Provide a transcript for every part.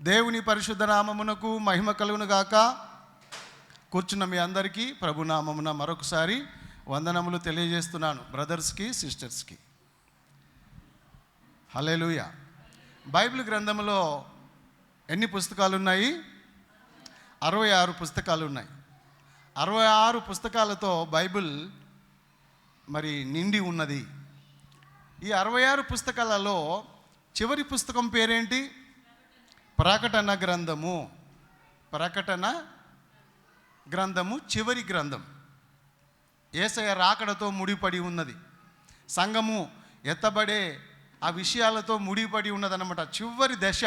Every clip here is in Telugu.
దేవుని పరిశుద్ధ నామమునకు మహిమ కలుగును గాక. కూర్చున్న మీ అందరికీ ప్రభునామమున మరొకసారి వందనములు తెలియజేస్తున్నాను, బ్రదర్స్కి సిస్టర్స్కి. హల్లెలూయా. బైబిల్ గ్రంథంలో ఎన్ని పుస్తకాలు ఉన్నాయి? 66 పుస్తకాలు ఉన్నాయి. 66 పుస్తకాలతో బైబిల్ మరి నిండి ఉన్నది. ఈ 66 పుస్తకాలలో చివరి పుస్తకం పేరేంటి? ప్రకటన గ్రంథము. ప్రకటన గ్రంథము చివరి గ్రంథం. యేసయ్య రాకడతో ముడిపడి ఉన్నది. సంఘము ఎత్తబడే ఆ విషయాలతో ముడిపడి ఉన్నదన్నమాట. చివరి దశ.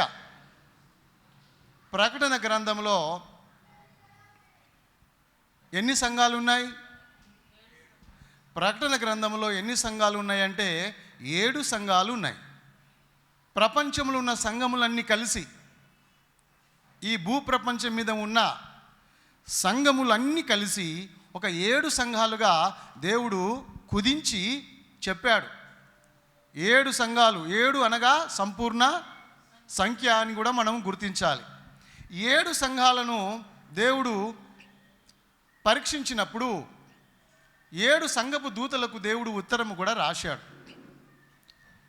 ప్రకటన గ్రంథంలో ఎన్ని సంఘాలు ఉన్నాయి? ప్రకటన గ్రంథంలో ఎన్ని సంఘాలు ఉన్నాయంటే 7 సంఘాలు ఉన్నాయి. ప్రపంచంలో ఉన్న సంఘములన్నీ కలిసి, ఈ భూప్రపంచం మీద ఉన్న సంఘములన్నీ కలిసి ఒక 7 సంఘాలుగా దేవుడు కుదించి చెప్పాడు. 7 సంఘాలు. 7 అనగా సంపూర్ణ సంఖ్య అని కూడా మనం గుర్తించాలి. 7 సంఘాలను దేవుడు పరీక్షించినప్పుడు 7 సంఘపు దూతలకు దేవుడు ఉత్తరము కూడా రాశాడు.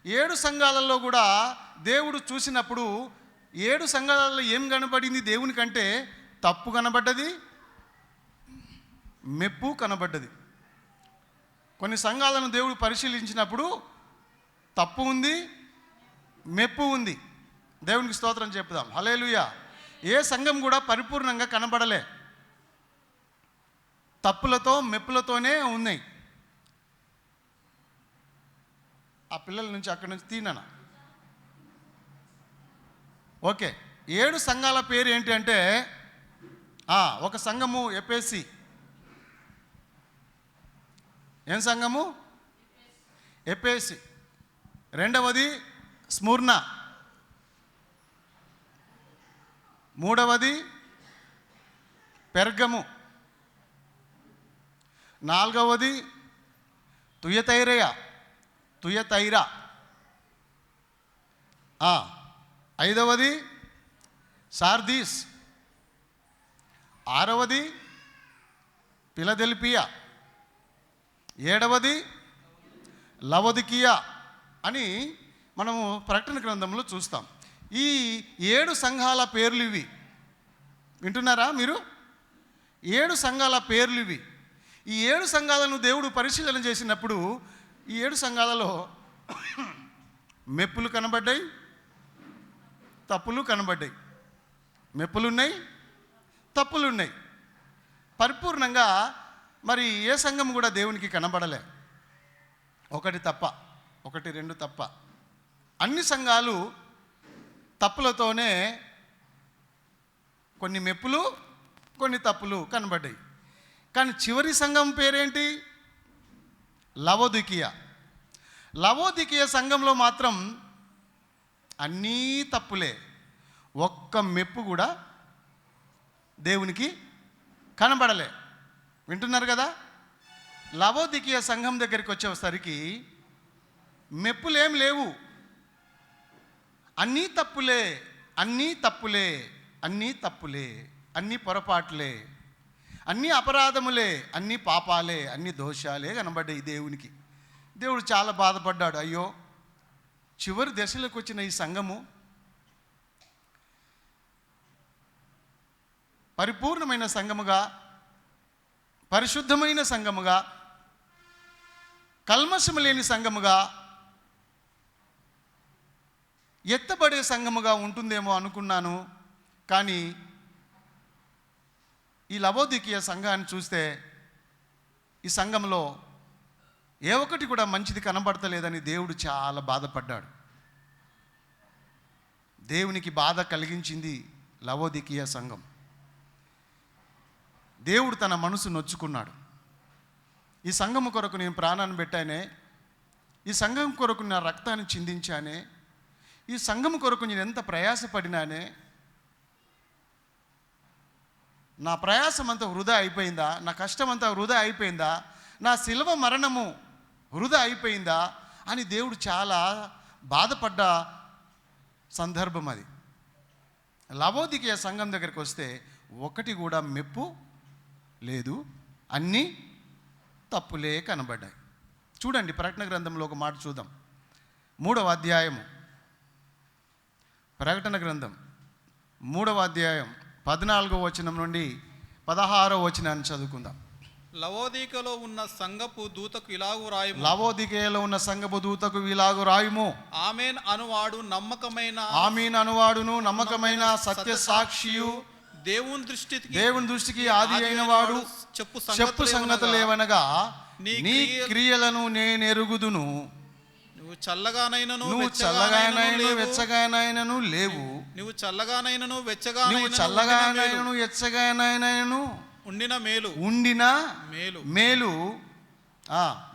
7 సంఘాలలో కూడా దేవుడు చూసినప్పుడు 7 సంఘాలలో ఏం కనబడింది? దేవుని కంటే తప్పు కనబడ్డది, మెప్పు కనబడ్డది. కొన్ని సంఘాలను దేవుడు పరిశీలించినప్పుడు తప్పు ఉంది, మెప్పు ఉంది. దేవునికి స్తోత్రం చెప్పుదాం. హల్లెలూయా. ఏ సంఘం కూడా పరిపూర్ణంగా కనబడలే, తప్పులతో మెప్పులతోనే ఉన్నాయి. ఆ పిల్లల నుంచి అక్కడి నుంచి తీననా. ఓకే, 7 సంఘాల పేరు ఏంటి అంటే, ఒక సంఘము ఎఫెసీ. ఏం సంఘము? ఎఫెసీ. రెండవది స్ముర్న. మూడవది పెర్గము. నాలుగవది తుయతైరా. ఐదవది సార్దీస్. ఆరవది ఫిలదెల్ఫియా. ఏడవది లవొదికియా అని మనము ప్రకటన గ్రంథంలో చూస్తాం. ఈ 7 సంఘాల పేర్లు ఇవి. వింటున్నారా మీరు? 7 సంఘాల పేర్లు ఇవి. ఈ 7 సంఘాలను దేవుడు పరిశీలన చేసినప్పుడు ఈ 7 సంఘాలలో మెప్పులు కనబడ్డాయి, తప్పులు కనబడ్డాయి. మెప్పులున్నాయి, తప్పులున్నాయి. పరిపూర్ణంగా మరి ఏ సంఘం కూడా దేవునికి కనబడలే. ఒకటి తప్ప, 1, 2 తప్ప. అన్ని సంఘాలు తప్పులతోనే కొన్ని మెప్పులు, కొన్ని తప్పులు కనబడ్డాయి. కానీ చివరి సంఘం పేరేంటి? లవొదికియా. లవొదికియా సంఘంలో మాత్రం అన్నీ తప్పులే, ఒక్క మెప్పు కూడా దేవునికి కనబడలే. వింటున్నారు కదా? లవొదికియా సంఘం దగ్గరికి వచ్చేసరికి మెప్పులేం లేవు, అన్నీ తప్పులే, అన్నీ తప్పులే, అన్నీ తప్పులే, అన్నీ పొరపాట్లే, అన్నీ అపరాధములే, అన్నీ పాపాలే, అన్నీ దోషాలే కనబడ్డాయి దేవునికి. దేవుడు చాలా బాధపడ్డాడు. అయ్యో, చివరి దశలోకి వచ్చిన ఈ సంఘము పరిపూర్ణమైన సంఘముగా, పరిశుద్ధమైన సంఘముగా, కల్మషము లేని సంఘముగా, ఎత్తబడే సంఘముగా ఉంటుందేమో అనుకున్నాను. కానీ ఈ లవొదికియా సంఘాన్ని చూస్తే ఈ సంఘంలో ఏ ఒక్కటి కూడా మంచిది కనబడతలేదని దేవుడు చాలా బాధపడ్డాడు. దేవునికి బాధ కలిగించింది లవొదికియా సంఘం. దేవుడు తన మనసు నొచ్చుకున్నాడు. ఈ సంఘము కొరకు నేను ప్రాణాన్ని పెట్టానే, ఈ సంఘం కొరకు నా రక్తాన్ని చిందించానే, ఈ సంఘము కొరకు నేను ఎంత ప్రయాసపడినానే, నా ప్రయాసం అంతా వృధా అయిపోయిందా? నా కష్టం అంతా వృధా అయిపోయిందా? నా శిలువ మరణము వృధా అయిపోయిందా అని దేవుడు చాలా బాధపడ్డ సందర్భం అది. లవోదికీయ సంఘం దగ్గరికి వస్తే ఒకటి కూడా మెప్పు లేదు, అన్నీ తప్పులే కనబడ్డాయి. చూడండి, ప్రకటన గ్రంథంలో ఒక మాట చూద్దాం. 3వ అధ్యాయము, ప్రకటన గ్రంథం 3వ అధ్యాయం 14వ వచనం నుండి 16వ వచనాన్ని చదువుకుందాం. లవోదికలో ఉన్న సంఘపు దూతకు ఇలాగు రాయుము. లవోదికలో ఉన్న సంఘపు దూతకు ఇలాగు రాయుము. ఆమేన్ అనువాడు నమ్మకమైన, ఆమీన్ అనువాడును నమ్మకమైన సత్య సాక్షియు, దేవుని దృష్టికి ఆది అయిన వాడు చెప్పు సంగతులేవనగా నీ క్రియలను నేను ఎరుగుదును. నువ్వు చల్లగానైనను వెచ్చగానైనను లేవు. నువ్వు చల్లగానైనను వెచ్చగానైనను ఉండిన మేలు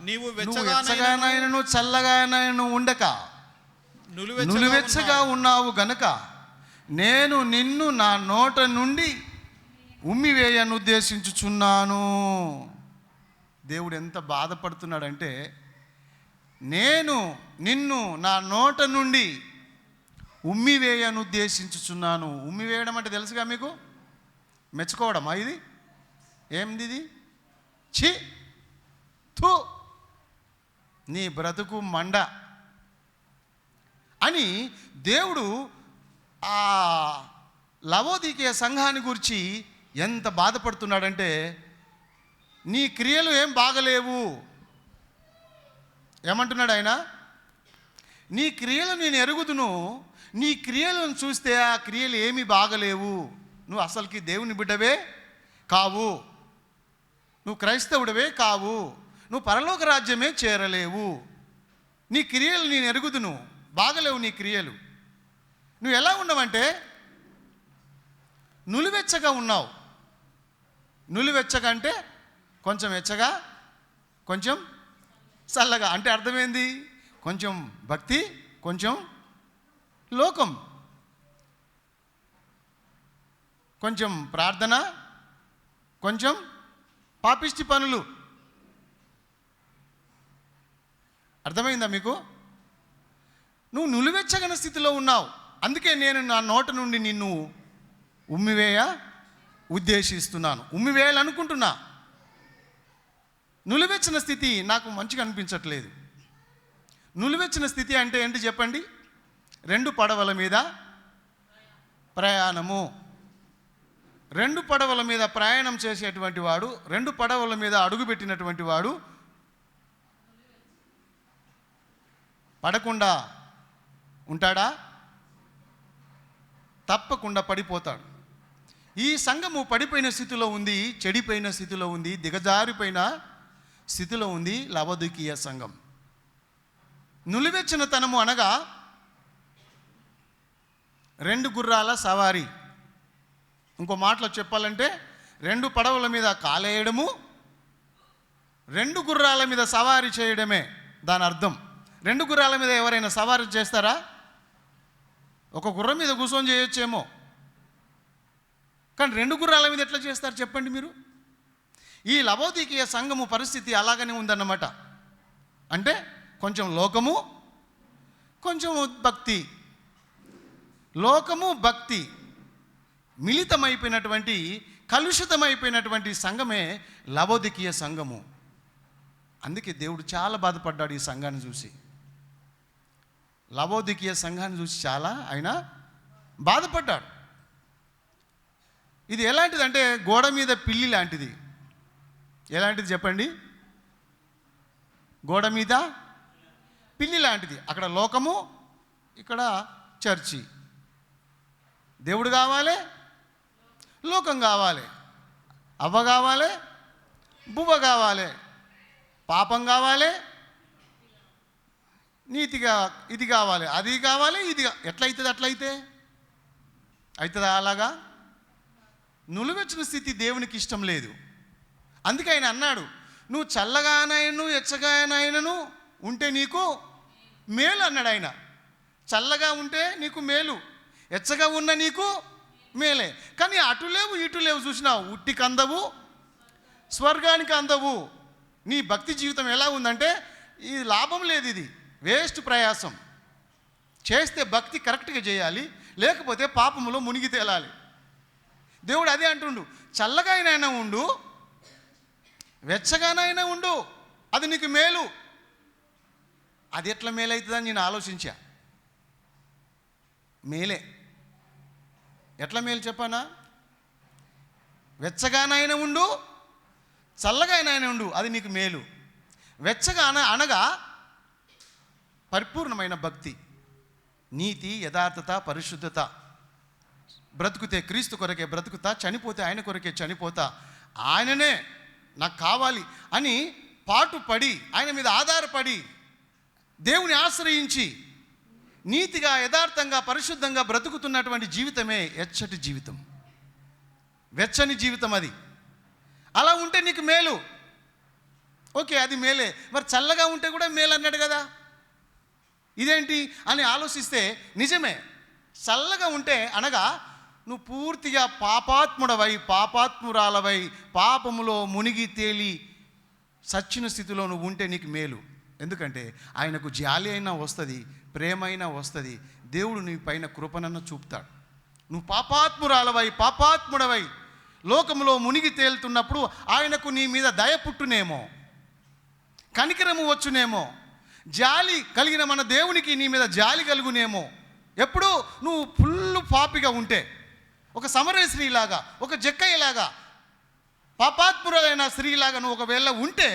నీవు వెచ్చగానైనను చల్లగానైనను ఉండక నులివెచ్చగా ఉన్నావు గనుక నేను నిన్ను నా నోట నుండి ఉమ్మివేయను ఉద్దేశించుచున్నాను. దేవుడు ఎంత బాధపడుతున్నాడంటే, నేను నిన్ను నా నోట నుండి ఉమ్మివేయను ఉద్దేశించుచున్నాను. ఉమ్మివేయడం అంటే తెలుసుగా మీకు? మెచ్చుకోవడమా ఇది? ఏంది ఇది? ఛీ, థూ, నీ బ్రతుకు మండ అని దేవుడు ఆ లవోదికీయ సంఘాన్ని గురించి ఎంత బాధపడుతున్నాడంటే, నీ క్రియలు ఏం బాగలేవు. ఏమంటున్నాడు ఆయన? నీ క్రియలు నేను ఎరుగుదును, నీ క్రియలను చూస్తే ఆ క్రియలు ఏమీ బాగలేవు. నువ్వు అసలుకి దేవుని బిడ్డవే కావు, నువ్వు క్రైస్తవుడవే కావు, నువ్వు పరలోక రాజ్యమే చేరలేవు. నీ క్రియలు నేను ఎరుగుదును, బాగలేవు నీ క్రియలు. నువ్వు ఎలా ఉన్నావంటే నులివెచ్చగా ఉన్నావు. నులివెచ్చగా అంటే కొంచెం వెచ్చగా, కొంచెం చల్లగా. అంటే అర్థమైంది? కొంచెం భక్తి, కొంచెం లోకం, కొంచెం ప్రార్థన, కొంచెం పాపిష్టి పనులు. అర్థమైందా మీకు? నువ్వు నులివెచ్చగన స్థితిలో ఉన్నావు. అందుకే నేను నా నోట నుండి నిన్ను ఉమ్మివేయ ఉద్దేశిస్తున్నాను, ఉమ్మివేయాలనుకుంటున్నా. నులివెచ్చిన స్థితి నాకు మంచిగా అనిపించట్లేదు. నులివెచ్చిన స్థితి అంటే ఏంటి చెప్పండి? 2 పడవల మీద ప్రయాణము. 2 పడవల మీద ప్రయాణం చేసేటువంటి వాడు, 2 పడవల మీద అడుగుపెట్టినటువంటి వాడు పడకుండా ఉంటాడా? తప్పకుండా పడిపోతాడు. ఈ సంఘము పడిపోయిన స్థితిలో ఉంది, చెడిపోయిన స్థితిలో ఉంది, దిగజారిపోయిన స్థితిలో ఉంది లవోదికీయ సంఘం. నులివెచ్చిన తనము అనగా 2 గుర్రాల సవారీ. ఇంకో మాటలో చెప్పాలంటే 2 పడవల మీద కాలేయడము, 2 గుర్రాల మీద సవారీ చేయడమే దాని అర్థం. 2 గుర్రాల మీద ఎవరైనా సవారీ చేస్తారా? ఒక గుర్రం మీద కూర్చొని చేయొచ్చేమో, కానీ 2 గుర్రాల మీద ఎట్లా చేస్తారు చెప్పండి మీరు? ఈ లవోదికీయ సంఘము పరిస్థితి అలాగనే ఉందన్నమాట. అంటే కొంచెం లోకము, కొంచెం భక్తి. లోకము భక్తి మిళితమైపోయినటువంటి, కలుషితమైపోయినటువంటి సంఘమే లవోదికీయ సంఘము. అందుకే దేవుడు చాలా బాధపడ్డాడు ఈ సంఘాన్ని చూసి. లవోదికీయ సంఘాన్ని చూసి చాలా ఆయన బాధపడ్డాడు. ఇది ఎలాంటిదంటే గోడ మీద పిల్లి లాంటిది. ఎలాంటిది చెప్పండి? గోడ మీద పిల్లి లాంటిది. అక్కడ లోకము, ఇక్కడ చర్చి. దేవుడు కావాలి, లోకం కావాలి, అవ్వ కావాలి, బువ్వ కావాలి, పాపం కావాలి, నీతిగా ఇది కావాలి, అది కావాలి, ఇది ఎట్లయితుంది? అట్లయితే అవుతుందా? అలాగా నులివెచ్చిన స్థితి దేవునికి ఇష్టం లేదు. అందుకే ఆయన అన్నాడు, నువ్వు చల్లగానైనను వెచ్చగానైనను ఉంటే నీకు మేలు అన్నాడు ఆయన. చల్లగా ఉంటే నీకు మేలు, వెచ్చగా ఉన్న నీకు మేలే. కానీ అటు లేవు ఇటు లేవు, చూసినావు, ఉట్టికి అందవు, స్వర్గానికి అందవు. నీ భక్తి జీవితం ఎలా ఉందంటే ఇది లాభం లేదు, ఇది వేస్ట్ ప్రయాసం. చేస్తే భక్తి కరెక్ట్గా చేయాలి, లేకపోతే పాపములో మునిగి తేలాలి. దేవుడు అదే అంటుండు, చల్లగానైనా ఉండు, వెచ్చగానైనా ఉండు, అది నీకు మేలు. అది ఎట్లా మేలవుతుందని నేను ఆలోచించా. మేలే. ఎట్లా మేలు చెప్పానా? వెచ్చగానైనా ఉండు, చల్లగానైనా ఉండు, అది నీకు మేలు. వెచ్చగా అనగా పరిపూర్ణమైన భక్తి, నీతి, యథార్థత, పరిశుద్ధత. బ్రతుకుతే క్రీస్తు కొరకే బ్రతుకుతా, చనిపోతే ఆయన కొరకే చనిపోతా, ఆయననే నాకు కావాలి అని పాటుపడి, ఆయన మీద ఆధారపడి, దేవుని ఆశ్రయించి నీతిగా, యథార్థంగా, పరిశుద్ధంగా బ్రతుకుతున్నటువంటి జీవితమే ఎచ్చటి జీవితం, వెచ్చని జీవితం. అది అలా ఉంటే నీకు మేలు. ఓకే, అది మేలే. మరి చల్లగా ఉంటే కూడా మేలు అన్నాడు కదా, ఇదేంటి అని ఆలోచిస్తే నిజమే. చల్లగా ఉంటే అనగా నువ్వు పూర్తిగా పాపాత్ముడవై, పాపాత్మురాలవై, పాపములో మునిగి తేలి సచ్చిన స్థితిలో నువ్వు ఉంటే నీకు మేలు. ఎందుకంటే ఆయనకు జాలి అయినా వస్తుంది, ప్రేమ అయినా వస్తుంది, దేవుడు నీ పైన కృపనన్న చూపుతాడు. నువ్వు పాపాత్మురాలవై, పాపాత్ముడవై లోకములో మునిగి తేలుతున్నప్పుడు ఆయనకు నీ మీద దయ పుట్టునేమో, కనికరము వచ్చునేమో, జాలి కలిగిన మన దేవునికి నీ మీద జాలి కలుగునేమో. ఎప్పుడు నువ్వు ఫుల్ పాపిగా ఉంటే, ఒక సమరయ స్త్రీలాగా, ఒక జక్కయ్యలాగా, పాపాత్మురైన స్త్రీలాగా నువ్వు ఒకవేళ ఉంటే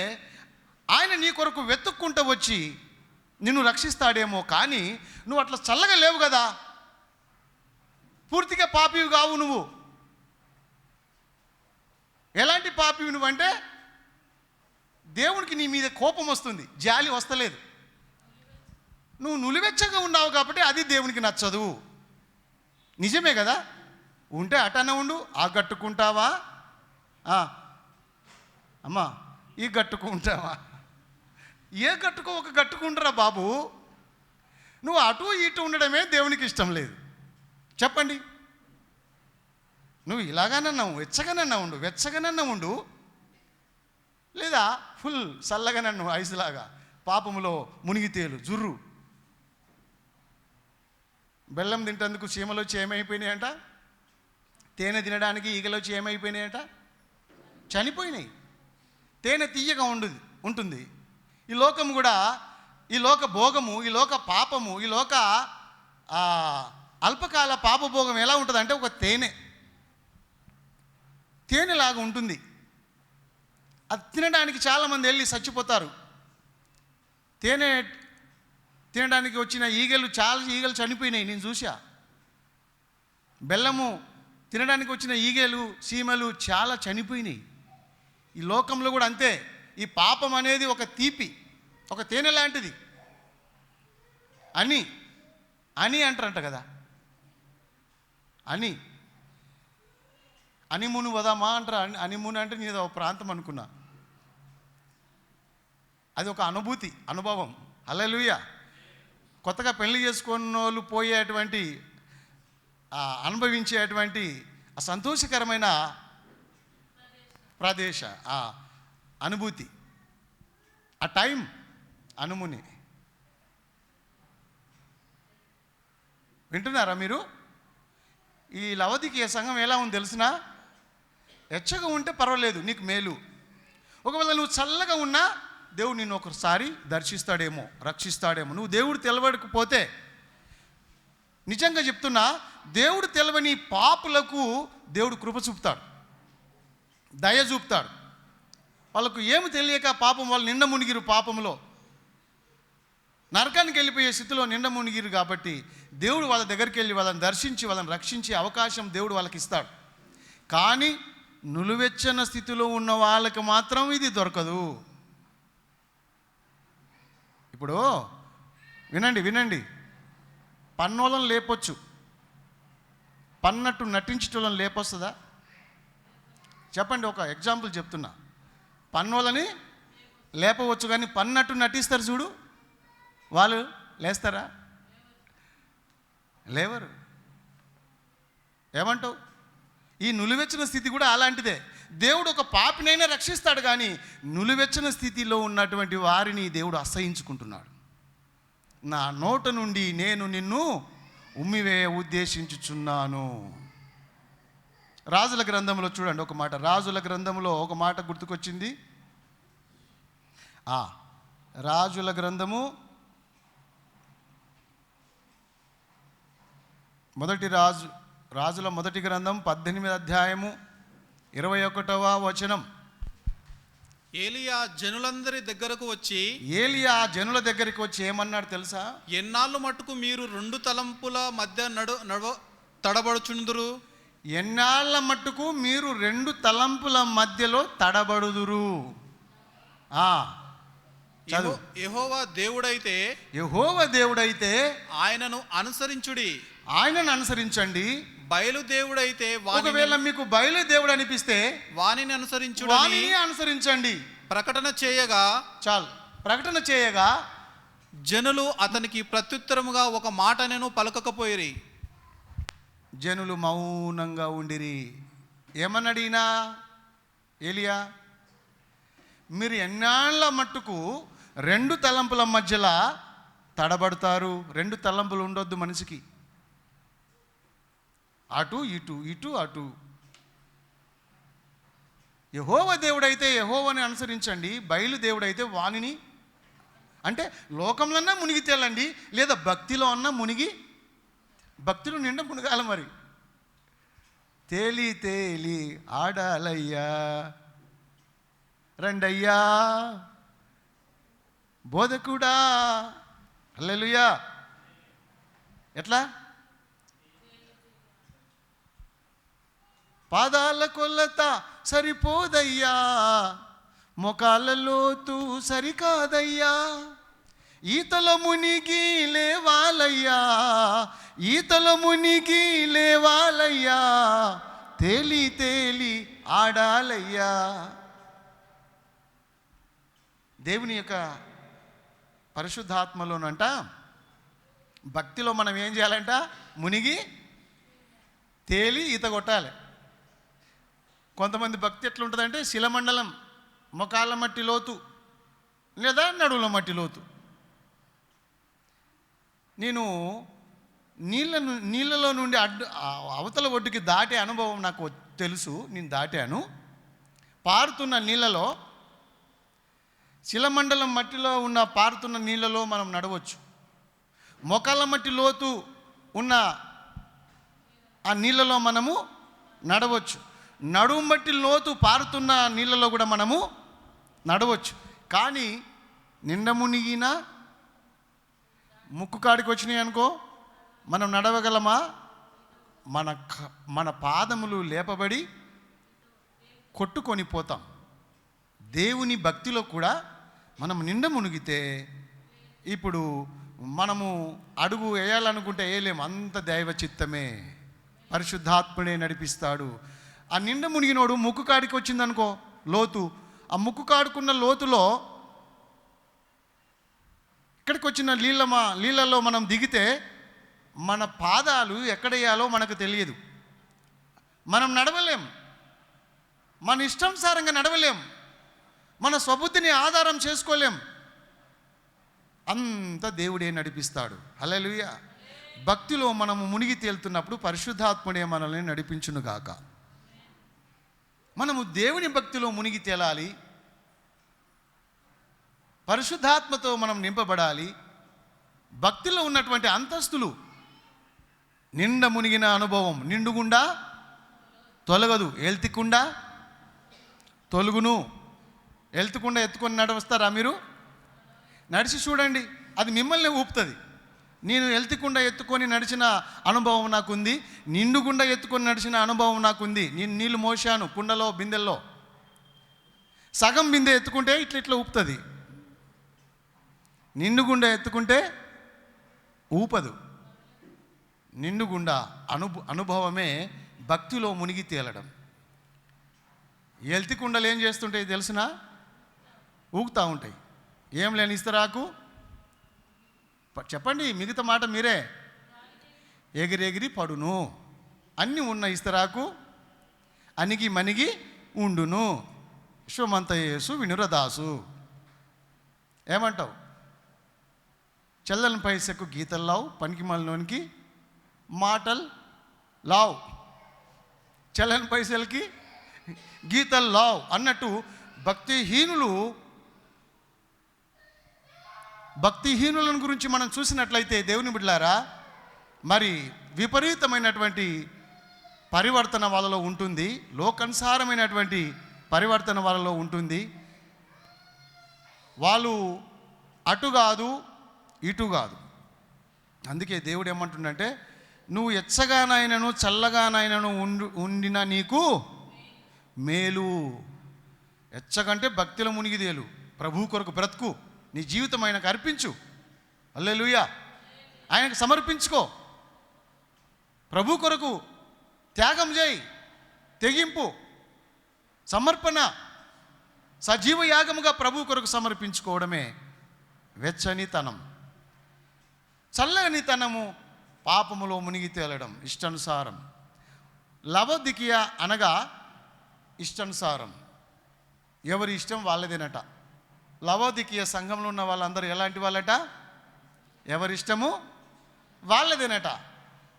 ఆయన నీ కొరకు వెతుక్కుంటూ వచ్చి నిన్ను రక్షిస్తాడేమో. కానీ నువ్వు అట్లా చల్లగా లేవు కదా, పూర్తిగా పాపివి కావు నువ్వు. ఎలాంటి పాపివి నువ్వంటే దేవునికి నీ మీద కోపం వస్తుంది, జాలి వస్తలేదు. నువ్వు నులివెచ్చగా ఉన్నావు కాబట్టి అది దేవునికి నచ్చదు. నిజమే కదా? ఉంటే అటన ఉండు, ఆ గట్టుకుంటావా, అమ్మా ఈ గట్టుకుంటావా, ఏ గట్టుకో ఒక గట్టుకుంటారా బాబు. నువ్వు అటు ఇటు ఉండడమే దేవునికి ఇష్టం లేదు. చెప్పండి, నువ్వు ఇలాగానన్నా వెచ్చగానన్నా ఉండు, వెచ్చగానన్నా ఉండు, లేదా ఫుల్ చల్లగానన్ను ఐసులాగా పాపములో మునిగి తేలు జుర్రు. బెల్లం తింటేందుకు చీమలు వచ్చి ఏమైపోయినాయంట, తేనె తినడానికి ఈగలు వచ్చి ఏమైపోయినాయంట, చనిపోయినాయి. తేనె తీయగా ఉంటుంది. ఈ లోకము కూడా, ఈ లోక భోగము, ఈ లోక పాపము, ఈ లోక అల్పకాల పాపభోగం ఎలా ఉంటుంది అంటే ఒక తేనెలాగా ఉంటుంది. అది తినడానికి చాలామంది వెళ్ళి చచ్చిపోతారు. తేనె తినడానికి వచ్చిన చాలా ఈగలు చనిపోయినాయి, నేను చూసా. బెల్లము తినడానికి వచ్చిన ఈగలు, చీమలు చాలా చనిపోయినాయి. ఈ లోకంలో కూడా అంతే. ఈ పాపం అనేది ఒక తీపి, ఒక తేనె లాంటిది అని అంటారంట కదా. అనిమును వదామా అంటారా? అనిమును అంటే నేను ఒక ప్రాంతం అనుకున్నా. అది ఒక అనుభవం. హల్లెలూయా. కొత్తగా పెళ్లి చేసుకున్న వాళ్ళు పోయేటువంటి, అనుభవించేటువంటి ఆ సంతోషకరమైన ప్రదేశ అనుభూతి, ఆ టైం అనుముని. వింటున్నారా మీరు? ఈ లవదికీయ సంఘం ఎలా ఉంది తెలిసినా? ఎచ్చగా ఉంటే పర్వాలేదు, నీకు మేలు. ఒకవేళ నువ్వు చల్లగా ఉన్నా దేవుడు నిన్ను ఒకసారి దర్శిస్తాడేమో, రక్షిస్తాడేమో. నువ్వు దేవుడు తెలవకపోతే, నిజంగా చెప్తున్నా, దేవుడు తెలవని పాపులకు దేవుడు కృప చూపుతాడు, దయ చూపుతాడు. వాళ్ళకు ఏమి తెలియక పాపం, వాళ్ళు నిండ మునిగిరు, పాపంలో నరకానికి వెళ్ళిపోయే స్థితిలో నిండ మునిగిరు. కాబట్టి దేవుడు వాళ్ళ దగ్గరికి వెళ్ళి వాళ్ళని దర్శించి వాళ్ళని రక్షించే అవకాశం దేవుడు వాళ్ళకి ఇస్తాడు. కానీ నులువెచ్చని స్థితిలో ఉన్న వాళ్ళకి మాత్రం ఇది దొరకదు. ఇప్పుడు వినండి, పన్నోళ్ళని లేపొచ్చు, పన్నట్టు నటించటోళ్ళని లేపొస్తుందా? చెప్పండి, ఒక ఎగ్జాంపుల్ చెప్తున్నా. పన్నోళ్ళని లేపవచ్చు, కానీ పన్నట్టు నటిస్తారు చూడు, వాళ్ళు లేస్తారా? లేవరు. ఏమంటావు? ఈ నులివెచ్చిన స్థితి కూడా అలాంటిదే. దేవుడు ఒక పాపినైనా రక్షిస్తాడు, కానీ నులివెచ్చని స్థితిలో ఉన్నటువంటి వారిని దేవుడు అసహించుకుంటున్నాడు. నా నోట నుండి నేను నిన్ను ఉమ్మివేయ ఉద్దేశించుచున్నాను. రాజుల గ్రంథంలో చూడండి ఒక మాట, రాజుల గ్రంథంలో ఒక మాట గుర్తుకొచ్చింది. రాజుల గ్రంథము రాజుల మొదటి గ్రంథం 18వ అధ్యాయము 21వ వచనం. ఏలియా జనుల దగ్గరకు వచ్చి ఏమన్నాడు తెలుసా? ఎన్నాళ్ళు మట్టుకు మీరు 2 తలంపుల మధ్య తడబడుచుందురు? ఎన్నాళ్ళ మట్టుకు మీరు 2 తలంపుల మధ్యలో తడబడుదురు. యెహోవా దేవుడైతే ఆయనను అనుసరించండి. బయలుదేవుడైతే ఒకవేళ మీకు బయలుదేవుడు అనిపిస్తే వానిని అనుసరించండి. ప్రకటన చేయగా జనులు అతనికి ప్రత్యుత్తరముగా ఒక మాట నేను పలకకపోయిరి. జనులు మౌనంగా ఉండిరి. ఏమన్నాడినా ఏలియా, మీరు ఎన్నాళ్ళ మట్టుకు 2 తలంపుల మధ్యలో తడబడతారు? 2 తలంపులు ఉండొద్దు మనిషికి, అటు ఇటు ఇటు అటు. యెహోవా దేవుడైతే యెహోవాని అనుసరించండి, బయలుదేవుడైతే వానిని. అంటే లోకంలో అన్నా మునిగి తేలండి, లేదా భక్తిలో అన్నా భక్తులు నిండా మునగాల. మరి తేలి ఆడాలయ్యా, రండయ్యా బోధకుడా. హల్లెలూయా. ఎట్లా? పాదాల కొలత సరిపోదయ్యా, మొకాల లోతు సరికాదయ్యా, ఈతల మునిగి లేవాలయ్యా, తేలి ఆడాలయ్యా. దేవుని యొక్క పరిశుద్ధాత్మలోనంట భక్తిలో మనం ఏం చేయాలంట? మునిగి తేలి ఈత కొట్టాలి. కొంతమంది భక్తి ఎట్లుంటుందంటే శిలమండలం, మొకాళ్ళ మట్టి లోతు లేదా నడువుల మట్టి లోతు. నేను నీళ్ళలో నుండి అవతల ఒడ్డుకి దాటే అనుభవం నాకు తెలుసు. నేను దాటాను. పారుతున్న నీళ్ళలో, శిలమండలం మట్టిలో ఉన్న పారుతున్న నీళ్ళలో మనం నడవచ్చు. మొకాళ్ళ మట్టి లోతు ఉన్న ఆ నీళ్ళలో మనము నడవచ్చు. నడుము మట్టి లోతు పారుతున్న నీళ్ళలో కూడా మనము నడవచ్చు. కానీ నిండా మునిగినా ముక్కు కాడికి వచ్చినాయి అనుకో, మనం నడవగలమా? మన పాదములు లేపబడి కొట్టుకొని పోతాం. దేవుని భక్తిలో కూడా మనం నిండా మునిగితే ఇప్పుడు మనము అడుగు వేయాలనుకుంటే వేయలేము. అంత దైవ చిత్తమే, పరిశుద్ధాత్ముడే నడిపిస్తాడు. ఆ నిండా మునిగినోడు ముక్కు కాడికి వచ్చిందనుకో లోతు, ఆ ముక్కు కాడుకున్న లోతులో ఇక్కడికి వచ్చిన నీళ్ళలో మనం దిగితే మన పాదాలు ఎక్కడేయాలో మనకు తెలియదు. మనం నడవలేం, మన ఇష్టానుసారంగా నడవలేం, మన స్వబుద్ధిని ఆధారం చేసుకోలేం. అంత దేవుడే నడిపిస్తాడు. హల్లెలూయా. భక్తిలో మనము మునిగి తేలుతున్నప్పుడు పరిశుద్ధాత్ముడే మనల్ని నడిపించునుగాక. మనము దేవుని భక్తిలో మునిగి తేలాలి, పరిశుద్ధాత్మతో మనం నింపబడాలి. భక్తిలో ఉన్నటువంటి అంతస్తులు నిండా మునిగిన అనుభవం నిండుగుండా తొలగదు, ఎల్తికుండా తొలుగును. ఎల్తకుండా ఎత్తుకొని నడుస్తారా మీరు? నడిచి చూడండి, అది మిమ్మల్ని ఊపుతుంది. నేను ఎల్తికుండా ఎత్తుకొని నడిచిన అనుభవం నాకుంది, నిండుగుండా ఎత్తుకొని నడిచిన అనుభవం నాకుంది. నేను నీళ్ళు మోసాను కుండలో, బిందెల్లో. సగం బిందె ఎత్తుకుంటే ఇట్లా ఊపుతుంది, నిండుగుండా ఎత్తుకుంటే ఊపదు. నిండుగుండా అనుభవమే భక్తిలో మునిగి తేలడం. ఎల్తికుండలు ఏం చేస్తుంటాయి తెలిసినా? ఊగుతూ ఉంటాయి. ఏం లేని ఇస్తరాకు చెప్పండి, మిగతా మాట మీరే. ఎగిరెగిరి పడును. అన్నీ ఉన్న ఇస్తరాకు అణిగి మణిగి ఉండును. విశ్వమంతయేసు వినురదాసు. ఏమంటావు? చల్లని పైసకు గీతల్లావు, పనికి మళ్ళలోనికి మాటల్ లావ్, చలన్ పైసలకి గీతల్ లావ్ అన్నట్టు భక్తిహీనులను గురించి మనం చూసినట్లయితే దేవుని బిడ్డలారా, మరి విపరీతమైనటువంటి పరివర్తన వాళ్ళలో ఉంటుంది, లోకానుసారమైనటువంటి పరివర్తన వాళ్ళలో ఉంటుంది. వాళ్ళు అటు కాదు ఇటు కాదు. అందుకే దేవుడు ఏమంటుండంటే, నువ్వు ఎచ్చగానైనను చల్లగానైనను ఉండిన నీకు మేలు. ఎచ్చగంటే భక్తిలో మునిగిదేలు, ప్రభు కొరకు బ్రతుకు, నీ జీవితం ఆయనకు అర్పించు. హల్లెలూయా. ఆయనకు సమర్పించుకో, ప్రభు కొరకు త్యాగం చేయి, తెగింపు, సమర్పణ, సజీవ యాగముగా ప్రభు కొరకు సమర్పించుకోవడమే వెచ్చనితనం. చల్లనితనము పాపములో మునిగి తేలడం, ఇష్టానుసారం. లవోదికీయ అనగా ఇష్టానుసారం, ఎవరి ఇష్టం వాళ్ళదేనట. లవోదికీయ సంఘంలో ఉన్న వాళ్ళందరూ ఎలాంటి వాళ్ళట? ఎవరిష్టము వాళ్ళదేనట.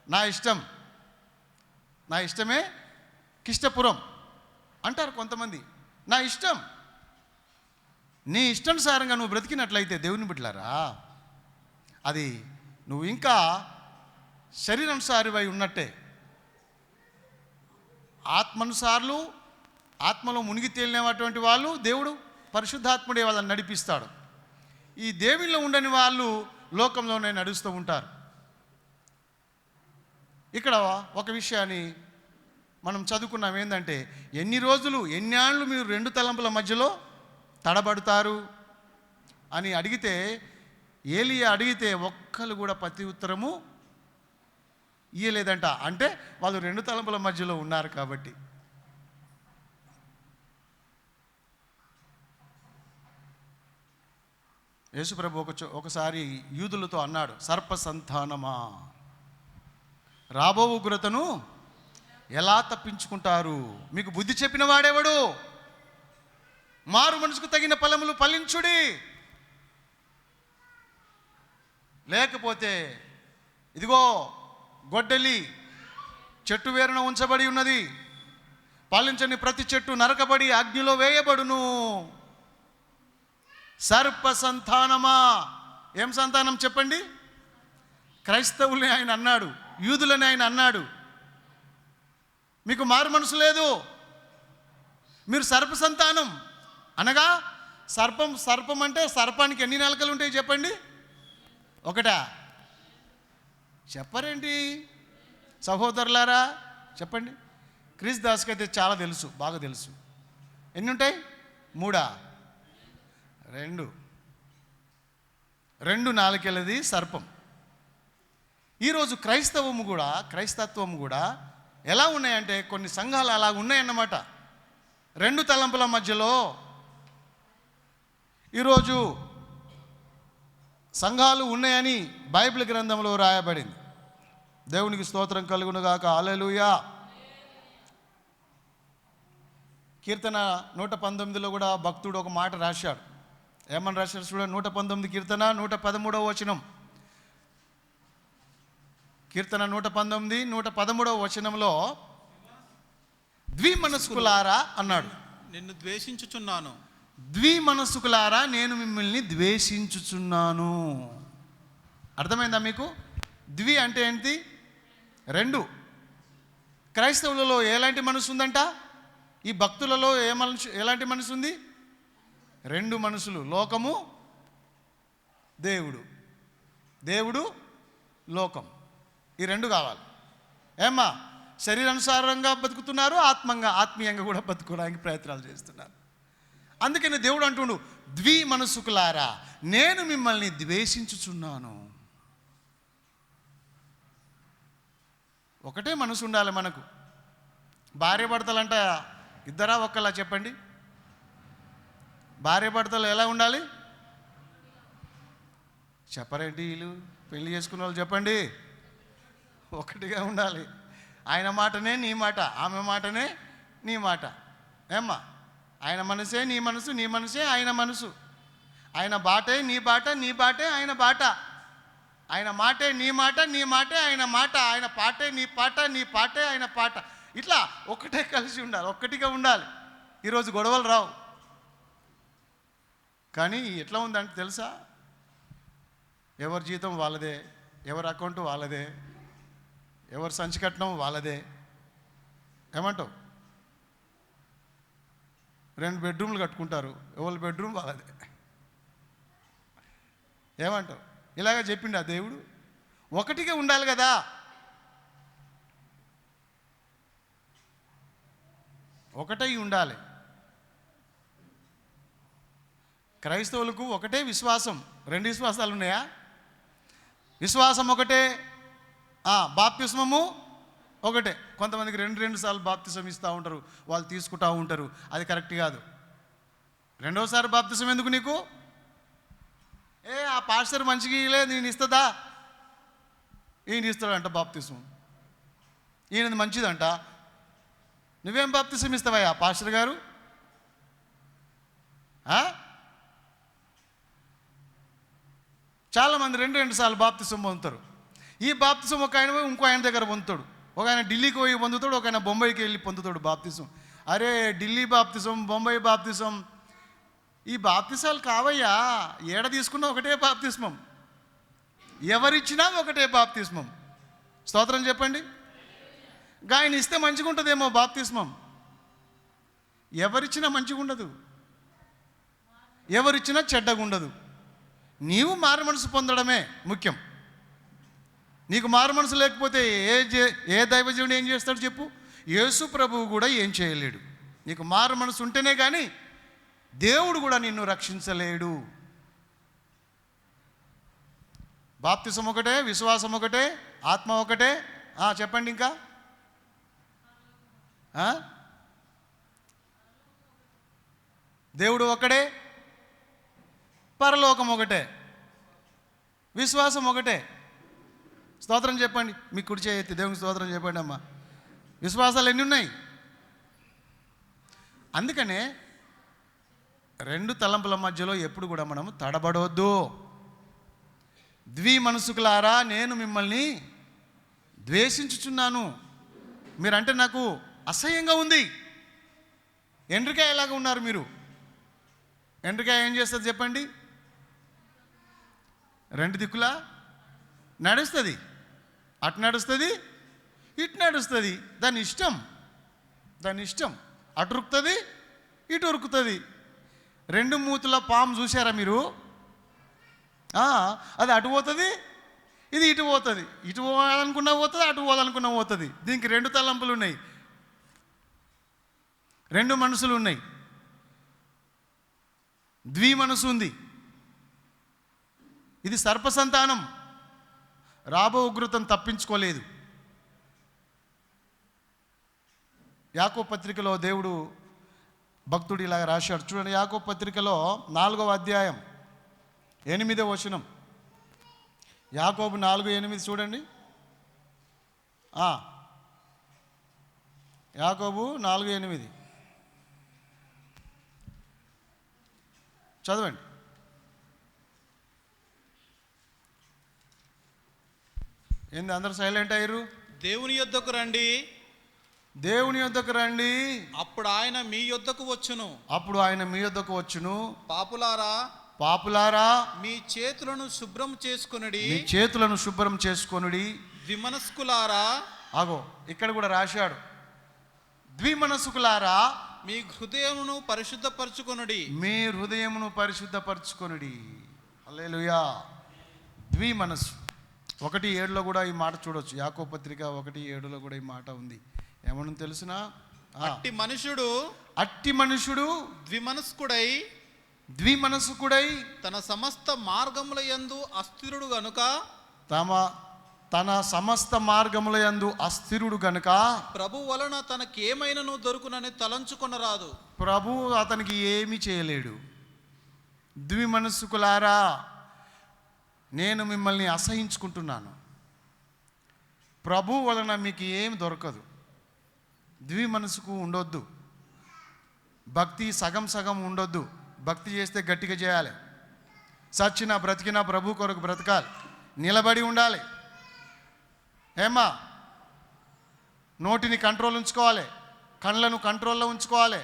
నా ఇష్టమే కిష్టపురం అంటారు కొంతమంది. నా ఇష్టం, నీ ఇష్టానుసారంగా నువ్వు బ్రతికినట్లయితే దేవుని బిడ్డలారా, అది నువ్వు ఇంకా శరీరానుసారివై ఉన్నట్టే. ఆత్మనుసారులు, ఆత్మలో మునిగి తేలినటువంటి వాళ్ళు దేవుడు పరిశుద్ధాత్ముడే వాళ్ళని నడిపిస్తాడు. ఈ దేవునిలో ఉండని వాళ్ళు లోకంలోనే నడుస్తూ ఉంటారు. ఇక్కడ ఒక విషయాన్ని మనం చదువుకున్నాం, ఏంటంటే ఎన్ని రోజులు ఎన్నేళ్ళు మీరు రెండు తలంపుల మధ్యలో తడబడతారు అని అడిగితే, ఏలియా అడిగితే ఒక్కరు కూడా ప్రతి ఉత్తరము ఇయ్యలేదంట. అంటే వాళ్ళు రెండు తలంపుల మధ్యలో ఉన్నారు కాబట్టి. యేసుప్రభు ఒకసారి యూదులతో అన్నాడు, సర్ప సంతానమా, రాబో ఉగ్రతను ఎలా తప్పించుకుంటారు? మీకు బుద్ధి చెప్పిన వాడేవాడు? మారు మనసుకు తగిన ఫలములు ఫలించుడి, లేకపోతే ఇదిగో గొడ్డలి చెట్టు వేరున ఉంచబడి ఉన్నది, ఫలించని ప్రతి చెట్టు నరకబడి అగ్నిలో వేయబడును. సర్ప సంతానమా, ఏం సంతానం చెప్పండి? క్రైస్తవుల్ని ఆయన అన్నాడు, యూదులని ఆయన అన్నాడు, మీకు మారు మనసు లేదు, మీరు సర్ప సంతానం. అనగా సర్పం అంటే సర్పానికి ఎన్ని నాలుకలు ఉంటాయి చెప్పండి? ఒకటా? చెప్పరేంటి సహోదరులారా? చెప్పండి. క్రిస్ దాస్కి అయితే చాలా తెలుసు, బాగా తెలుసు. ఎన్ని ఉంటాయి? 3? 2 నాలుకలది సర్పం. ఈరోజు క్రైస్తత్వం కూడా ఎలా ఉన్నాయంటే, కొన్ని సంఘాలు అలా ఉన్నాయన్నమాట. 2 తలంపుల మధ్యలో ఈరోజు సంఘాలు ఉన్నాయని బైబిల్ గ్రంథంలో రాయబడింది. దేవునికి స్తోత్రం కలుగునుగాక. హల్లెలూయా. కీర్తన 119లో కూడా భక్తుడు ఒక మాట రాశాడు. ఏమని రాశాడు చూడండి. 119 కీర్తన 113వ వచనం. కీర్తన 119 113వ వచనంలో ద్విమనస్కులారా అన్నాడు. నిన్ను ద్వేషించుచున్నాను. ద్విమనస్కులారా, నేను మిమ్మల్ని ద్వేషించుచున్నాను. అర్థమైందా మీకు? ద్వి అంటే ఏంటి? 2. క్రైస్తవులలో ఎలాంటి మనసు ఉందంట? ఈ భక్తులలో ఎలాంటి మనసు ఉంది? 2 మనసులు. లోకము, దేవుడు లోకం, ఈ 2 కావాలి. ఏమ్మా, శరీరానుసారంగా బతుకుతున్నారు, ఆత్మీయంగా కూడా బతుకోవడానికి ప్రయత్నాలు చేస్తున్నారు. అందుకని దేవుడు అంటుండు, ద్విమనస్కులారా, నేను మిమ్మల్ని ద్వేషించుచున్నాను. ఒకటే మనసు ఉండాలి మనకు. భార్య భర్తలంట ఇద్దరా ఒక్కలా చెప్పండి? భార్య భర్తలు ఎలా ఉండాలి చెప్పరేంటి? వీళ్ళు పెళ్లి చేసుకున్న వాళ్ళు చెప్పండి. ఒకటిగా ఉండాలి. ఆయన మాటనే నీ మాట, ఆమె మాటనే నీ మాట. ఏమ్మా, ఆయన మనసే నీ మనసు, నీ మనసే ఆయన మనసు. ఆయన బాటే నీ బాట, నీ బాటే ఆయన బాట. ఆయన మాటే నీ మాట, నీ మాటే ఆయన మాట, ఆయన పాటే నీ పాట, నీ పాటే ఆయన పాట. ఇట్లా ఒక్కటే కలిసి ఉండాలి, ఒక్కటిగా ఉండాలి. ఈరోజు గొడవలు రావు. కానీ ఎట్లా ఉందంటే తెలుసా, ఎవరి జీతం వాళ్ళదే, ఎవరి అకౌంట్ వాళ్ళదే, ఎవరి సంచి కట్నం వాళ్ళదే. ఏమంటావు? 2 బెడ్రూమ్లు కట్టుకుంటారు, ఎవరి బెడ్రూమ్ వాళ్ళదే. ఏమంటావు? ఇలాగ చెప్పిండు ఆ దేవుడు. ఒకటిగా ఉండాలి కదా. ఒకటై ఉండాలి. క్రైస్తవులకు ఒకటే విశ్వాసం. 2 విశ్వాసాలు ఉన్నాయా? విశ్వాసం ఒకటే, బాప్తిస్మము ఒకటే. కొంతమందికి 2 సార్లు బాప్తిసం ఇస్తూ ఉంటారు, వాళ్ళు తీసుకుంటూ ఉంటారు. అది కరెక్ట్ కాదు. 2వసారి బాప్తిసం ఎందుకు నీకు? ఆ పాస్టర్ మంచిగా లేదు, నేను ఇస్తుందా? ఈయన ఇస్తాడంట బాప్తిసం, ఈయనది మంచిదంట. నువ్వేం బాప్తిసం ఇస్తావా పాస్టర్ గారు? చాలామంది 2 సార్లు బాప్తిసం పొందుతారు. ఈ బాప్తిసం ఒక ఆయన ఇంకో ఆయన దగ్గర పొందుతాడు. ఒక ఆయన ఢిల్లీకి పోయి పొందుతాడు, ఒక ఆయన బొంబాయికి వెళ్ళి పొందుతాడు బాప్తిసం. అరే, ఢిల్లీ బాప్తిసం, బొంబాయి బాప్తిసం, ఈ బాప్తిసాలు కావయ్యా. ఏడ తీసుకున్నా ఒకటే బాప్తిస్మం, ఎవరిచ్చినా ఒకటే బాప్తిస్మం. స్తోత్రం చెప్పండి. ఆయన ఇస్తే మంచిగా ఉంటుందేమో బాప్తిస్మం, ఎవరిచ్చినా మంచిగా ఉండదు, ఎవరిచ్చినా చెడ్డగా ఉండదు. నీవు మారు మనసు పొందడమే ముఖ్యం. నీకు మారు మనసు లేకపోతే ఏ దైవజనుడు ఏం చేస్తాడు చెప్పు? యేసు ప్రభువు కూడా ఏం చేయలేడు. నీకు మారు మనసు ఉంటేనే కానీ దేవుడు కూడా నిన్ను రక్షించలేడు. బాప్తిసం ఒకటే, విశ్వాసం ఒకటే, ఆత్మ ఒకటే. చెప్పండి ఇంకా. దేవుడు ఒకడే, పరలోకం ఒకటే, విశ్వాసం ఒకటే. స్తోత్రం చెప్పండి. మీ కుడి చేయెత్తి దేవునికి స్తోత్రం చెప్పండి అమ్మా. విశ్వాసాలు ఎన్ని ఉన్నాయి? అందుకనే 2 తలంపుల మధ్యలో ఎప్పుడు కూడా మనము తడబడవద్దు. ద్విమనసుకులారా, నేను మిమ్మల్ని ద్వేషించుచున్నాను. మీరంటే నాకు అసహ్యంగా ఉంది. ఎండ్రికాయ ఎలాగా ఉన్నారు మీరు? ఎండ్రికాయ ఏం చేస్తుంది చెప్పండి? 2 దిక్కులా నడుస్తుంది. అటు నడుస్తుంది, ఇటు నడుస్తుంది. దాని ఇష్టం. అటు ఉరుకుతుంది, ఇటు ఉరుకుతుంది. 2 మూతుల పాము చూసారా మీరు? అది అటు పోతుంది, ఇది ఇటు పోతుంది. ఇటు పోవాలనుకున్నా పోతుంది, అటు పోవాలనుకున్నా పోతుంది. దీనికి 2 తలంపులు ఉన్నాయి, 2 మనసులు ఉన్నాయి, ద్విమనసు ఉంది. ఇది సర్పసంతానం. రాబో ఉగ్రతను తప్పించుకోలేదు. యాకోబు పత్రికలో దేవుడు భక్తుడు ఇలాగ రాశాడు చూడండి. యాకోబు పత్రికలో 4వ అధ్యాయం 8వ వచనం. యాకోబు 4:8 చూడండి. యాకోబు 4:8 చదవండి. ఏంది అందరూ సైలెంట్ అయ్యారు? దేవుని యొద్దకు రండి, దేవుని యొద్దకు రండి, అప్పుడు ఆయన మీ యొద్దకు వచ్చును. పాపులారా మీ చేతులను శుభ్రం చేసుకొనుడి. ద్విమనస్కులారా, ఇక్కడ కూడా రాశాడు, ద్విమనస్కులారా మీ హృదయమును పరిశుద్ధపరచుకొనుడి. హల్లెలూయా. ద్విమనస్సు 1:7లో కూడా ఈ మాట చూడొచ్చు. యాకోబు పత్రిక 1:7లో కూడా ఈ మాట ఉంది. ఏమన్నా తెలుసునా? అట్టి మనుషుడు ద్విమనస్కుడై తన సమస్త మార్గముల యందు అస్థిరుడు గనుక ప్రభు వలన తనకి ఏమైనను దొరుకునని తలంచుకొనరాదు. ప్రభు అతనికి ఏమీ చేయలేడు. ద్విమనస్కులారా, నేను మిమ్మల్ని అసహించుకుంటున్నాను. ప్రభు వలన మీకు ఏమి దొరకదు. ద్విమనసుకు ఉండొద్దు. భక్తి సగం ఉండొద్దు. భక్తి చేస్తే గట్టిగా చేయాలి. సచ్చినా బ్రతికినా ప్రభు కొరకు బ్రతకాలి. నిలబడి ఉండాలి. ఏమ్మా, నోటిని కంట్రోల్ ఉంచుకోవాలి, కళ్ళను కంట్రోల్లో ఉంచుకోవాలి,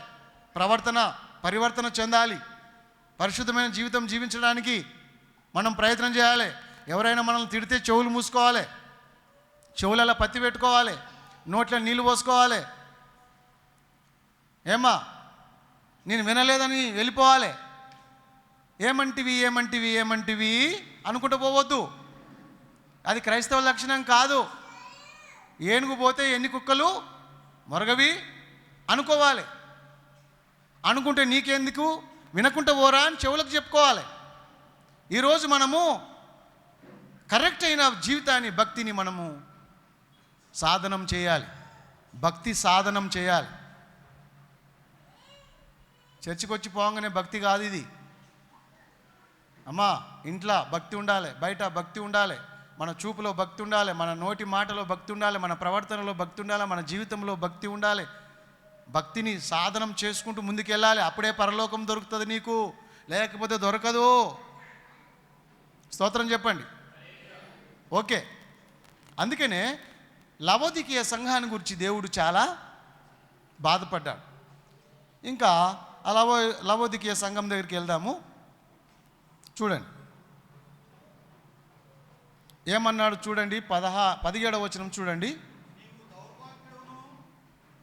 పరివర్తన చెందాలి. పరిశుద్ధమైన జీవితం జీవించడానికి మనం ప్రయత్నం చేయాలి. ఎవరైనా మనల్ని తిడితే చెవులు మూసుకోవాలి, చెవులలో పత్తి పెట్టుకోవాలి, నోట్లో నీళ్ళు పోసుకోవాలి. ఏమ్మా, నేను వినలేదని వెళ్ళిపోవాలి. ఏమంటివి అనుకుంటూ పోవద్దు. అది క్రైస్తవ లక్షణం కాదు. ఏనుగు పోతే ఎన్ని కుక్కలు మొరగవి అనుకోవాలి. అనుకుంటే నీకెందుకు, వినకుంటే ఓరా అని చెవులకు చెప్పుకోవాలి. ఈరోజు మనము కరెక్ట్ అయిన జీవితాన్ని, భక్తిని మనము సాధనం చేయాలి. భక్తి సాధనం చేయాలి. చర్చికి వచ్చి పోగానే భక్తి కాదు ఇది. అమ్మా, ఇంట్లో భక్తి ఉండాలి, బయట భక్తి ఉండాలి, మన చూపులో భక్తి ఉండాలి, మన నోటి మాటలో భక్తి ఉండాలి, మన ప్రవర్తనలో భక్తి ఉండాలి, మన జీవితంలో భక్తి ఉండాలి. భక్తిని సాధనం చేసుకుంటూ ముందుకెళ్ళాలి. అప్పుడే పరలోకం దొరుకుతుంది నీకు, లేకపోతే దొరకదు. స్తోత్రం చెప్పండి. ఓకే. అందుకనే లవోదికీయ సంఘాన్ని గురించి దేవుడు చాలా బాధపడ్డాడు. ఇంకా ఆ లవోదికీయ సంఘం దగ్గరికి వెళ్దాము. చూడండి ఏమన్నాడు చూడండి. 17వ వచనం చూడండి.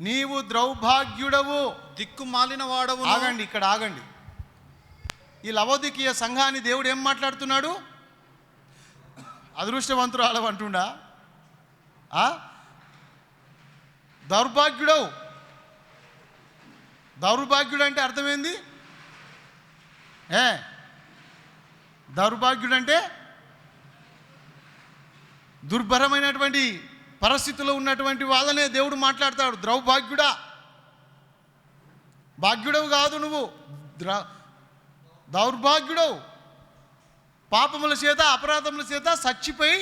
నీవు దౌర్భాగ్యుడవు, దిక్కుమాలిన వాడవు. ఆగండి, ఇక్కడ ఆగండి. ఈ లవోదికీయ సంఘాన్ని దేవుడు ఏం మాట్లాడుతున్నాడు? అదృష్టవంతురాలు అంటుండా? దౌర్భాగ్యుడవు. దౌర్భాగ్యుడు అంటే అర్థమైంది. దౌర్భాగ్యుడు అంటే దుర్భరమైనటువంటి పరిస్థితుల్లో ఉన్నటువంటి వాళ్ళనే దేవుడు మాట్లాడతాడు. దౌర్భాగ్యుడా, భాగ్యుడవు కాదు నువ్వు, దౌర్భాగ్యుడవు. పాపముల చేత, అపరాధముల చేత చచ్చిపోయి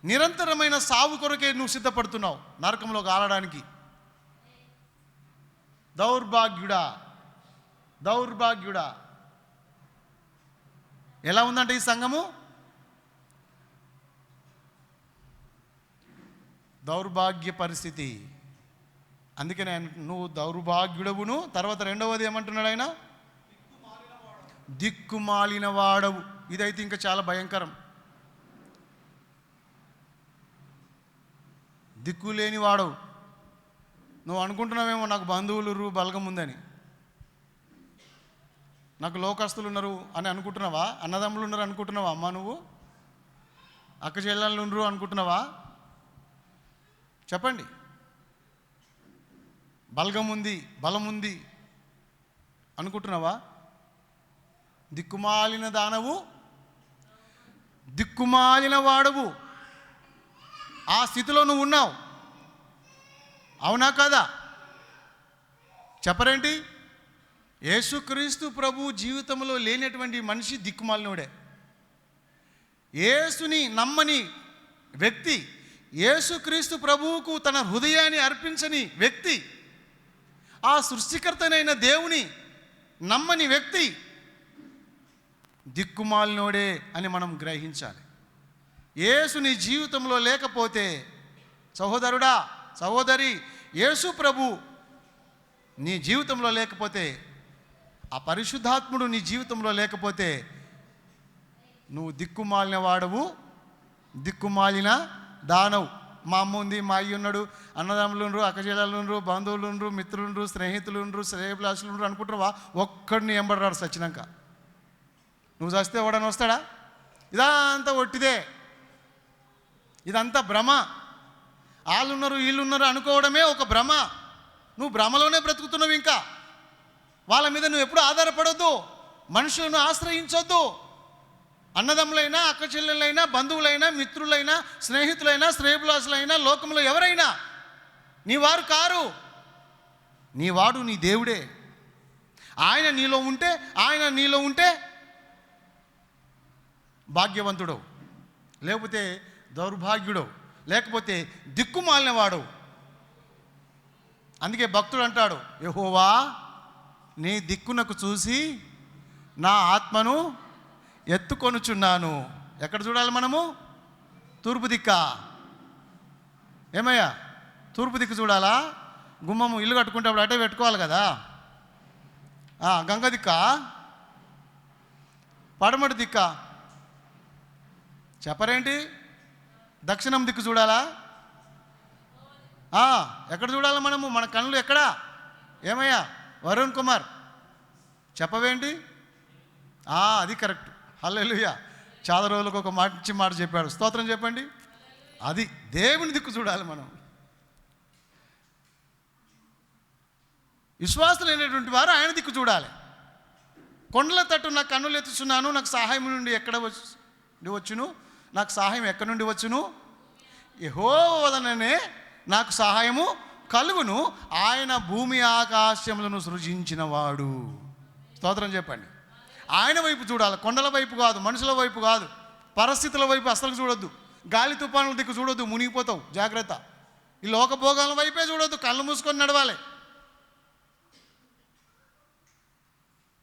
నిరంతరమైన సావు కొరకే నువ్వు సిద్ధపడుతున్నావు, నరకంలో కాలడానికి. దౌర్భాగ్యుడా. ఎలా ఉందంటే ఈ సంఘము దౌర్భాగ్య పరిస్థితి. అందుకనే నువ్వు దౌర్భాగ్యుడవును. తర్వాత రెండవది ఏమంటున్నాడు ఆయన? దిక్కుమాలిన వాడవు. ఇదైతే ఇంకా చాలా భయంకరం. దిక్కు లేని వాడవు. నువ్వు అనుకుంటున్నావేమో నాకు బంధువులు బలగం ఉందని, నాకు లోకస్తులు ఉన్నారు అని అనుకుంటున్నావా? అన్నదమ్ములు ఉన్నారు అనుకుంటున్నావా? అమ్మ, నువ్వు అక్క చెల్లెళ్ళు ఉండరు అనుకుంటున్నావా? చెప్పండి. బలగం ఉంది, బలం ఉంది అనుకుంటున్నావా? దిక్కుమాలిన దానవు, దిక్కుమాలిన వాడవు. ఆ స్థితిలో నువ్వు ఉన్నావు. అవునా కాదా? చెప్పరేంటి? యేసుక్రీస్తు ప్రభు జీవితంలో లేనటువంటి మనిషి దిక్కుమాలినోడే. యేసుని నమ్మని వ్యక్తి, యేసుక్రీస్తు ప్రభువుకు తన హృదయాన్ని అర్పించని వ్యక్తి, ఆ సృష్టికర్తనైన దేవుని నమ్మని వ్యక్తి దిక్కుమాలినోడే అని మనం గ్రహించాలి. యేసు నీ జీవితంలో లేకపోతే, సహోదరుడా, సహోదరి, యేసు ప్రభు నీ జీవితంలో లేకపోతే, ఆ పరిశుద్ధాత్ముడు నీ జీవితంలో లేకపోతే నువ్వు దిక్కుమాలిన వాడవు, దిక్కుమాలిన దానవు. మా అమ్మ ఉంది, మా అయ్య ఉన్నాడు, అన్నదమ్ములు ఉండరు, అక్కచెల్లెలు ఉండరు, బంధువులు ఉండరు, మిత్రులు ఉండరు, స్నేహితులు ఉండరు, శ్రేయభిలాషులు ఉండరు అనుకుంటున్నావా? ఒక్కడిని ఎంబడరాడు సచ్చినాక. నువ్వు చస్తే ఎవడని వస్తాడా? ఇదంతా ఒట్టిదే, ఇదంతా భ్రమ. వాళ్ళున్నారు వీళ్ళున్నారు అనుకోవడమే ఒక భ్రమ. నువ్వు భ్రమలోనే బ్రతుకుతున్నావు. ఇంకా వాళ్ళ మీద నువ్వు ఎప్పుడు ఆధారపడొద్దు, మనుషులను ఆశ్రయించొద్దు. అన్నదమ్ములైనా, అక్క చెల్లెళ్ళైనా, బంధువులైనా, మిత్రులైనా, స్నేహితులైనా, శ్రేయభిలాషులైనా, లోకంలో ఎవరైనా నీ వారు కారు. నీ వాడు నీ దేవుడే. ఆయన నీలో ఉంటే భాగ్యవంతుడు, లేకపోతే దౌర్భాగ్యుడు, లేకపోతే దిక్కుమాలినవాడు. అందుకే భక్తుడు అంటాడు, యెహోవా నీ దిక్కునకు చూసి నా ఆత్మను ఎత్తుకొనుచున్నాను. ఎక్కడ చూడాలి మనము? తూర్పు దిక్క. ఏమయ్యా, తూర్పు దిక్కు చూడాలా? గుమ్మము ఇల్లు కట్టుకుంటే అటే పెట్టుకోవాలి కదా. గంగ దిక్క, పడమటి దిక్క, చెప్పరేంటి? దక్షిణం దిక్కు చూడాలా? ఎక్కడ చూడాలి మనము? మన కళ్ళు ఎక్కడా? ఏమయ్యా వరుణ్ కుమార్, చెప్పవేంటి? అది కరెక్ట్. హల్లెలూయా. చాలా రోజులకు ఒక మంచి మాట చెప్పాడు. స్తోత్రం చెప్పండి. అది దేవుని దిక్కు చూడాలి మనం. విశ్వాసులు అయినటువంటి వారు ఆయన దిక్కు చూడాలి. కొండల తట్టు నా కన్నులు ఎత్తుచున్నాను, నాకు సహాయం నుండి ఎక్కడ వచ్చును? నాకు సహాయం ఎక్కడి నుండి వచ్చును? యెహోవా వలననే నాకు సహాయము కలుగును. ఆయన భూమి ఆకాశములను సృజించిన వాడు. స్తోత్రం చెప్పండి. ఆయన వైపు చూడాలి, కొండల వైపు కాదు, మనుషుల వైపు కాదు, పరిస్థితుల వైపు అసలు చూడొద్దు. గాలి తుఫానుల దిక్కు చూడొద్దు, మునిగిపోతావు, జాగ్రత్త. ఈ లోకభోగాల వైపే చూడొద్దు, కళ్ళు మూసుకొని నడవాలి.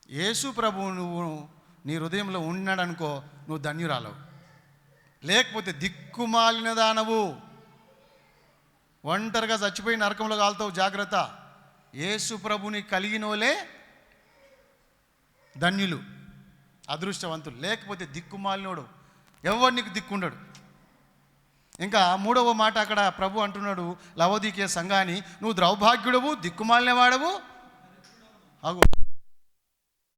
యేసు ప్రభువు నువ్వు నీ హృదయంలో ఉన్నాడనుకో, నువ్వు ధన్యురాలవు. లేకపోతే దిక్కుమాలిన దానవు, ఒంటరిగా చచ్చిపోయి నరకంలో కాలుతావు, జాగ్రత్త. యేసు ప్రభుని కలిగిన వాళ్ళే ధన్యులు, అదృష్టవంతులు. లేకపోతే దిక్కుమాలినోడు, ఎవరు నీకు దిక్కుండడు. ఇంకా మూడవ మాట అక్కడ ప్రభు అంటున్నాడు లవోదికీయ సంఘాన్ని, నువ్వు దౌర్భాగ్యుడవు, దిక్కుమాలిన వాడవు. అగో